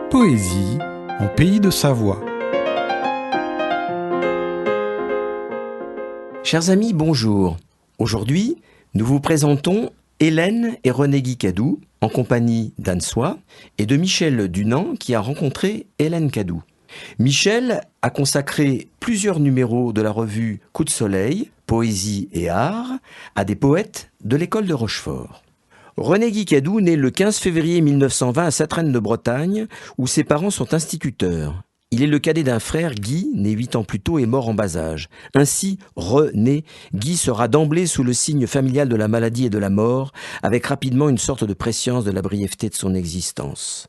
Poésie en pays de Savoie. Chers amis, bonjour. Aujourd'hui, nous vous présentons Hélène et René Guicadou en compagnie d'Anne Soye et de Michel Dunant qui a rencontré Hélène Cadou. Michel a consacré plusieurs numéros de la revue Coup de soleil, poésie et art à des poètes de l'école de Rochefort. René Guicadou naît le 15 février 1920 à Satraine de Bretagne, où ses parents sont instituteurs. Il est le cadet d'un frère, Guy, né 8 ans plus tôt et mort en bas âge. Ainsi, René, Guy sera d'emblée sous le signe familial de la maladie et de la mort, avec rapidement une sorte de prescience de la brièveté de son existence.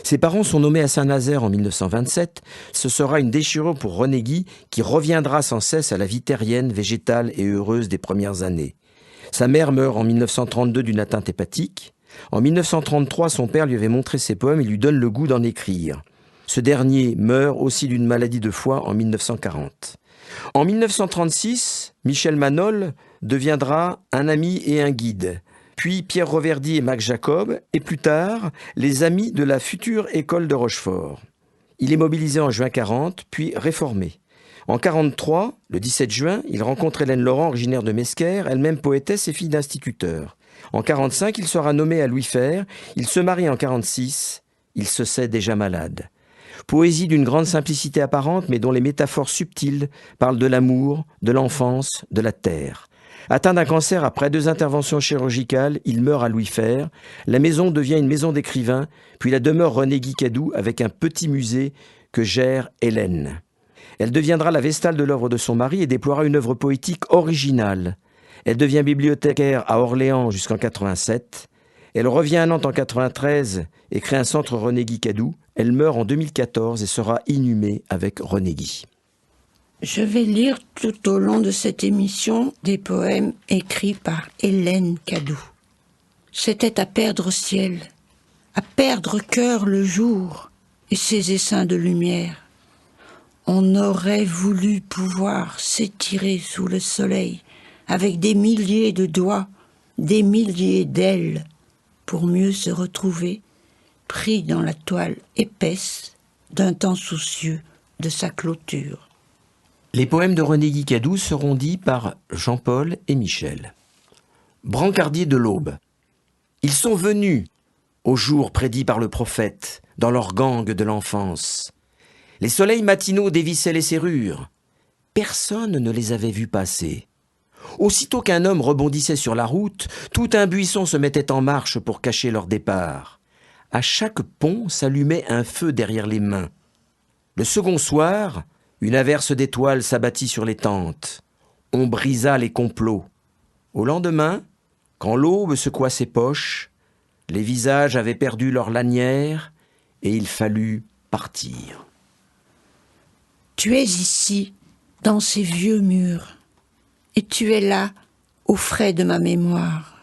Ses parents sont nommés à Saint-Nazaire en 1927. Ce sera une déchirure pour René Guy, qui reviendra sans cesse à la vie terrienne, végétale et heureuse des premières années. Sa mère meurt en 1932 d'une atteinte hépatique. En 1933, son père lui avait montré ses poèmes et lui donne le goût d'en écrire. Ce dernier meurt aussi d'une maladie de foie en 1940. En 1936, Michel Manol deviendra un ami et un guide. Puis Pierre Reverdy et Max Jacob, et plus tard, les amis de la future école de Rochefort. Il est mobilisé en juin 40, puis réformé. En 1943, le 17 juin, il rencontre Hélène Laurent, originaire de Mesquer, elle-même poétesse et fille d'instituteur. En 1945, il sera nommé à Louis Fer. Il se marie en 1946. Il se sait déjà malade. Poésie d'une grande simplicité apparente, mais dont les métaphores subtiles parlent de l'amour, de l'enfance, de la terre. Atteint d'un cancer après 2 interventions chirurgicales, il meurt à Louis Fer. La maison devient une maison d'écrivains, puis la demeure René Guicadou avec un petit musée que gère Hélène. Elle deviendra la vestale de l'œuvre de son mari et déploiera une œuvre poétique originale. Elle devient bibliothécaire à Orléans jusqu'en 1987. Elle revient à Nantes en 1993 et crée un centre René Guicadou. Elle meurt en 2014 et sera inhumée avec René Guy. Je vais lire tout au long de cette émission des poèmes écrits par Hélène Cadou. C'était à perdre ciel, à perdre cœur le jour et ses essaims de lumière. On aurait voulu pouvoir s'étirer sous le soleil avec des milliers de doigts, des milliers d'ailes, pour mieux se retrouver, pris dans la toile épaisse d'un temps soucieux de sa clôture. Les poèmes de René Guicadou seront dits par Jean-Paul et Michel. Brancardiers de l'aube. Ils sont venus, au jour prédit par le prophète, dans leur gang de l'enfance. Les soleils matinaux dévissaient les serrures. Personne ne les avait vus passer. Aussitôt qu'un homme rebondissait sur la route, tout un buisson se mettait en marche pour cacher leur départ. À chaque pont s'allumait un feu derrière les mains. Le second soir, une averse d'étoiles s'abattit sur les tentes. On brisa les complots. Au lendemain, quand l'aube secoua ses poches, les visages avaient perdu leur lanière et il fallut partir. Tu es ici, dans ces vieux murs, et tu es là, au frais de ma mémoire,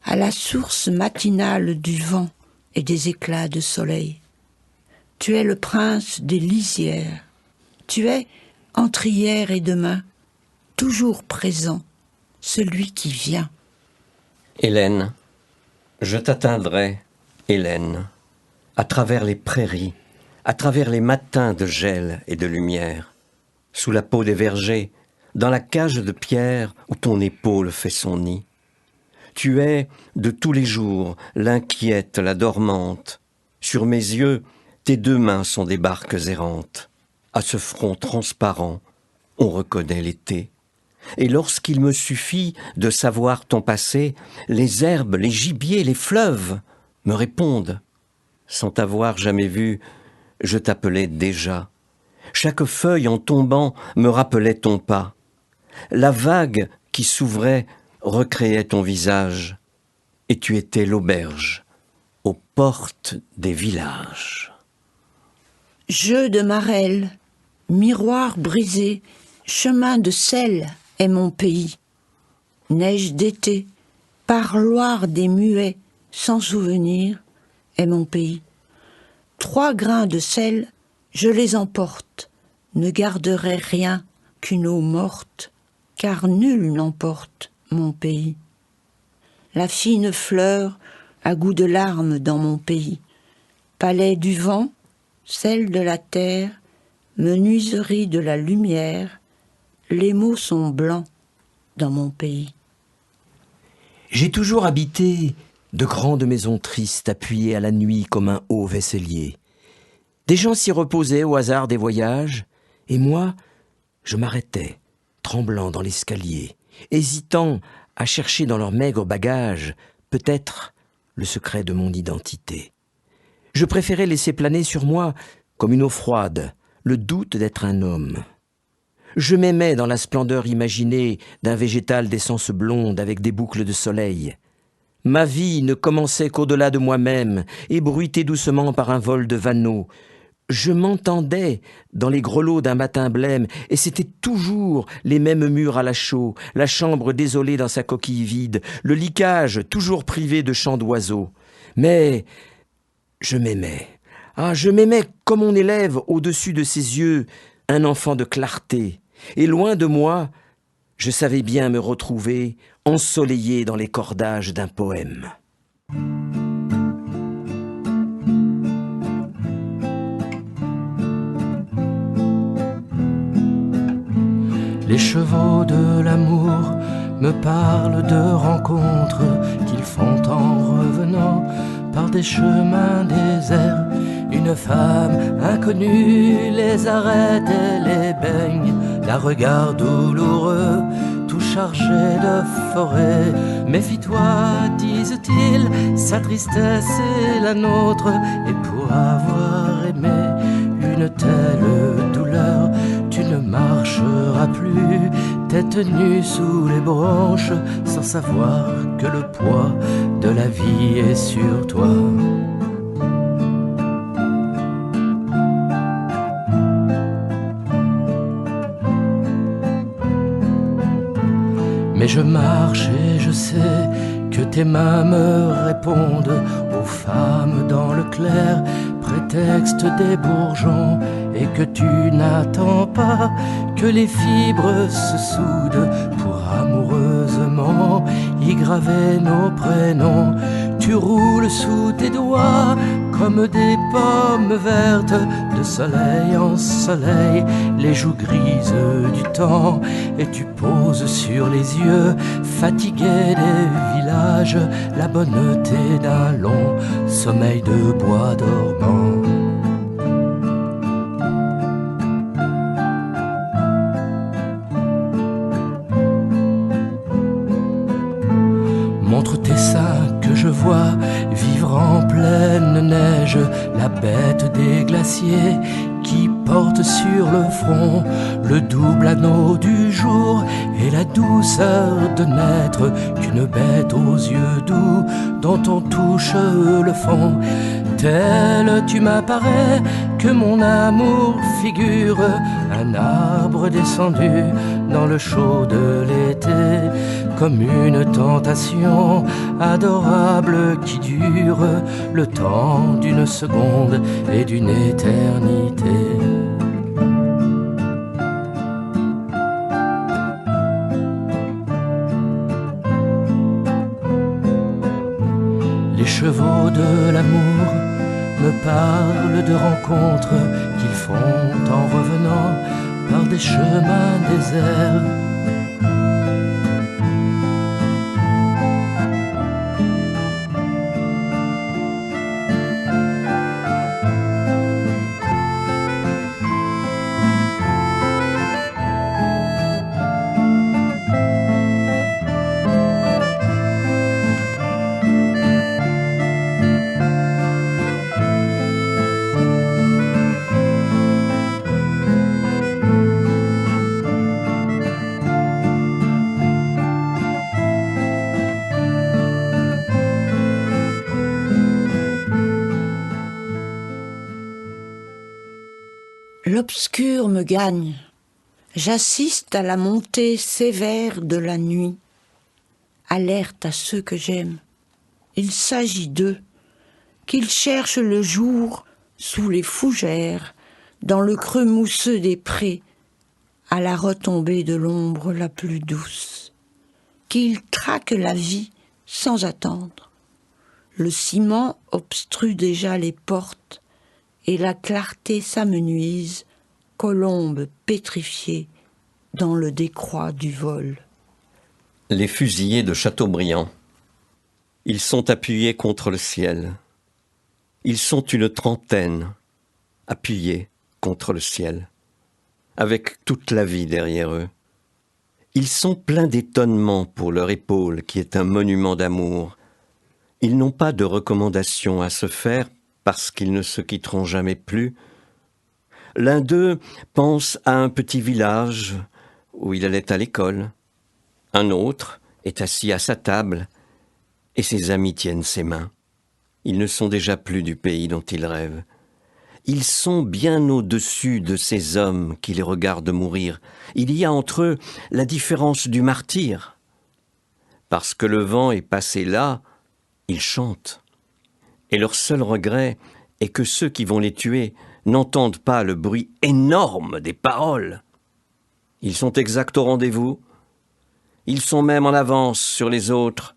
à la source matinale du vent et des éclats de soleil. Tu es le prince des lisières, tu es, entre hier et demain, toujours présent, celui qui vient. Hélène, je t'atteindrai, Hélène, à travers les prairies, à travers les matins de gel et de lumière, sous la peau des vergers, dans la cage de pierre où ton épaule fait son nid. Tu es, de tous les jours, l'inquiète, la dormante. Sur mes yeux, tes 2 mains sont des barques errantes. À ce front transparent, on reconnaît l'été. Et lorsqu'il me suffit de savoir ton passé, les herbes, les gibiers, les fleuves me répondent. Sans t'avoir jamais vu, je t'appelais déjà. Chaque feuille en tombant me rappelait ton pas. La vague qui s'ouvrait recréait ton visage. Et tu étais l'auberge, aux portes des villages. Jeu de marelle, miroir brisé, chemin de sel est mon pays. Neige d'été, parloir des muets, sans souvenir, est mon pays. 3 grains de sel, je les emporte, ne garderai rien qu'une eau morte, car nul n'emporte mon pays. la fine fleur à goût de larmes dans mon pays. Palais du vent, sel de la terre, menuiserie de la lumière, les mots sont blancs dans mon pays. J'ai toujours habité de grandes maisons tristes appuyées à la nuit comme un haut vaisselier. Des gens s'y reposaient au hasard des voyages, et moi, je m'arrêtais, tremblant dans l'escalier, hésitant à chercher dans leurs maigres bagages, peut-être, le secret de mon identité. Je préférais laisser planer sur moi, comme une eau froide, le doute d'être un homme. Je m'aimais dans la splendeur imaginée d'un végétal d'essence blonde avec des boucles de soleil. Ma vie ne commençait qu'au-delà de moi-même, ébruitée doucement par un vol de vanneaux. Je m'entendais dans les grelots d'un matin blême, et c'était toujours les mêmes murs à la chaux, la chambre désolée dans sa coquille vide, le licage toujours privé de chants d'oiseaux. Mais je m'aimais. Ah, je m'aimais comme on élève au-dessus de ses yeux un enfant de clarté. Et loin de moi, je savais bien me retrouver ensoleillé dans les cordages d'un poème. Les chevaux de l'amour me parlent de rencontres qu'ils font en revenant par des chemins déserts. Une femme inconnue les arrête et les baigne, la regard douloureux, tout chargé de forêt. Méfie-toi, disent-ils, sa tristesse est la nôtre, et pour avoir aimé une telle douleur, tu ne marcheras plus, tête nue sous les branches, sans savoir que le poids de la vie est sur toi. Mais je marche et je sais que tes mains me répondent aux femmes dans le clair, prétexte des bourgeons, et que tu n'attends pas que les fibres se soudent pour amoureusement y graver nos prénoms. Tu roules sous tes doigts comme des pommes vertes, de soleil en soleil, les joues grises du temps, et tu poses sur les yeux fatigués des villages la bonneté d'un long sommeil de bois dormant. Montre tes seins que je vois vivre en pleine neige, la bête des glaciers qui porte sur le front le double anneau du jour et la douceur de n'être qu'une bête aux yeux doux dont on touche le fond. Tel tu m'apparais que mon amour figure un arbre descendu dans le chaud de l'été, comme une tentation adorable qui dure le temps d'une seconde et d'une éternité. Les chevaux de l'amour me parlent de rencontres qu'ils font en revenant par des chemins déserts. L'obscur me gagne. J'assiste à la montée sévère de la nuit. Alerte à ceux que j'aime. Il s'agit d'eux, qu'ils cherchent le jour sous les fougères, dans le creux mousseux des prés, à la retombée de l'ombre la plus douce. Qu'ils traquent la vie sans attendre. Le ciment obstrue déjà les portes et la clarté s'amenuise, colombe pétrifiée dans le décroît du vol. Les fusillés de Chateaubriand. Ils sont appuyés contre le ciel. Ils sont une trentaine, appuyés contre le ciel, avec toute la vie derrière eux. Ils sont pleins d'étonnement pour leur épaule qui est un monument d'amour. Ils n'ont pas de recommandation à se faire parce qu'ils ne se quitteront jamais plus. L'un d'eux pense à un petit village où il allait à l'école. Un autre est assis à sa table et ses amis tiennent ses mains. Ils ne sont déjà plus du pays dont ils rêvent. Ils sont bien au-dessus de ces hommes qui les regardent mourir. Il y a entre eux la différence du martyr. Parce que le vent est passé là, ils chantent. Et leur seul regret est que ceux qui vont les tuer n'entendent pas le bruit énorme des paroles. Ils sont exacts au rendez-vous. Ils sont même en avance sur les autres.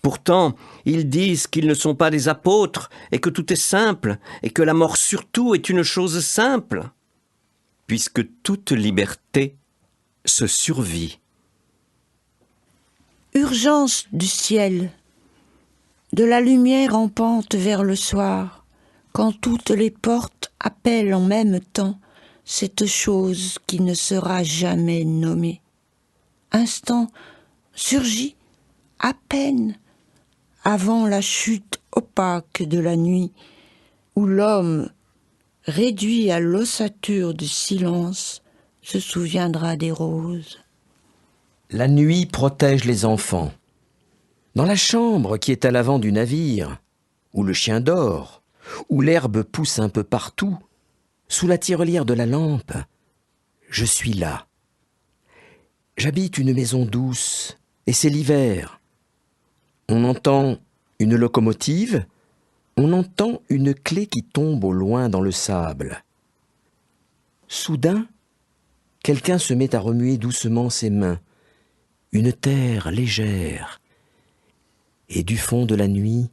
Pourtant, ils disent qu'ils ne sont pas des apôtres et que tout est simple et que la mort surtout est une chose simple, puisque toute liberté se survit. Urgence du ciel, de la lumière en pente vers le soir, quand toutes les portes appellent en même temps cette chose qui ne sera jamais nommée. Instant surgit à peine avant la chute opaque de la nuit, où l'homme, réduit à l'ossature du silence, se souviendra des roses. La nuit protège les enfants. Dans la chambre qui est à l'avant du navire, où le chien dort, où l'herbe pousse un peu partout, sous la tirelire de la lampe, je suis là. J'habite une maison douce, et c'est l'hiver. On entend une locomotive, on entend une clé qui tombe au loin dans le sable. Soudain, quelqu'un se met à remuer doucement ses mains, une terre légère. Et du fond de la nuit,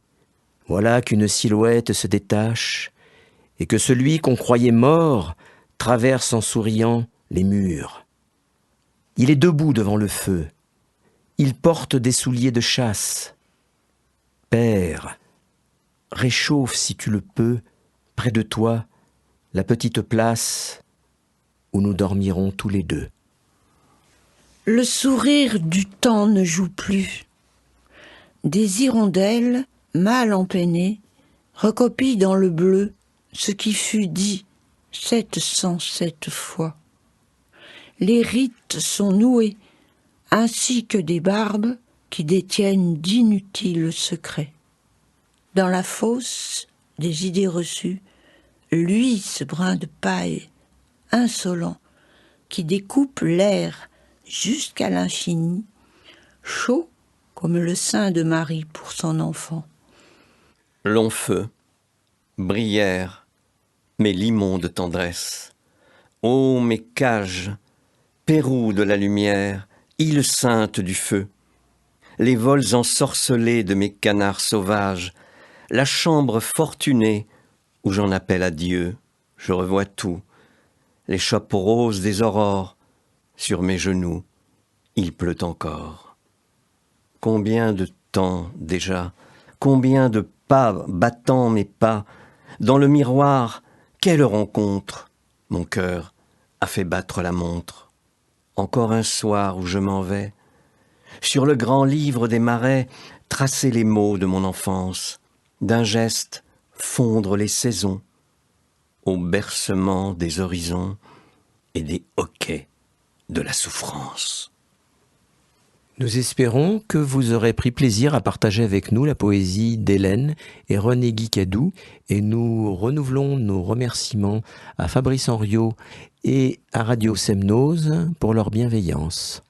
voilà qu'une silhouette se détache et que celui qu'on croyait mort traverse en souriant les murs. Il est debout devant le feu. Il porte des souliers de chasse. Père, réchauffe si tu le peux, près de toi, la petite place où nous dormirons tous les deux. Le sourire du temps ne joue plus. Des hirondelles, mal empeinées, recopient dans le bleu ce qui fut dit 707 fois. Les rites sont noués, ainsi que des barbes qui détiennent d'inutiles secrets. Dans la fosse des idées reçues, luit ce brin de paille insolent qui découpe l'air jusqu'à l'infini, chaud comme le sein de Marie pour son enfant. Long feu, brillèrent mes l'immonde tendresse. Ô mes cages, Pérou de la lumière, île sainte du feu, les vols ensorcelés de mes canards sauvages, la chambre fortunée où j'en appelle à Dieu, je revois tout, les chopes roses des aurores, sur mes genoux, il pleut encore. Combien de temps déjà, combien de pas battant mes pas, dans le miroir, quelle rencontre, mon cœur a fait battre la montre. Encore un soir où je m'en vais, sur le grand livre des marais, tracer les mots de mon enfance, d'un geste fondre les saisons, au bercement des horizons et des hoquets de la souffrance. Nous espérons que vous aurez pris plaisir à partager avec nous la poésie d'Hélène et René Guicadou, et nous renouvelons nos remerciements à Fabrice Henriot et à Radio Semnose pour leur bienveillance.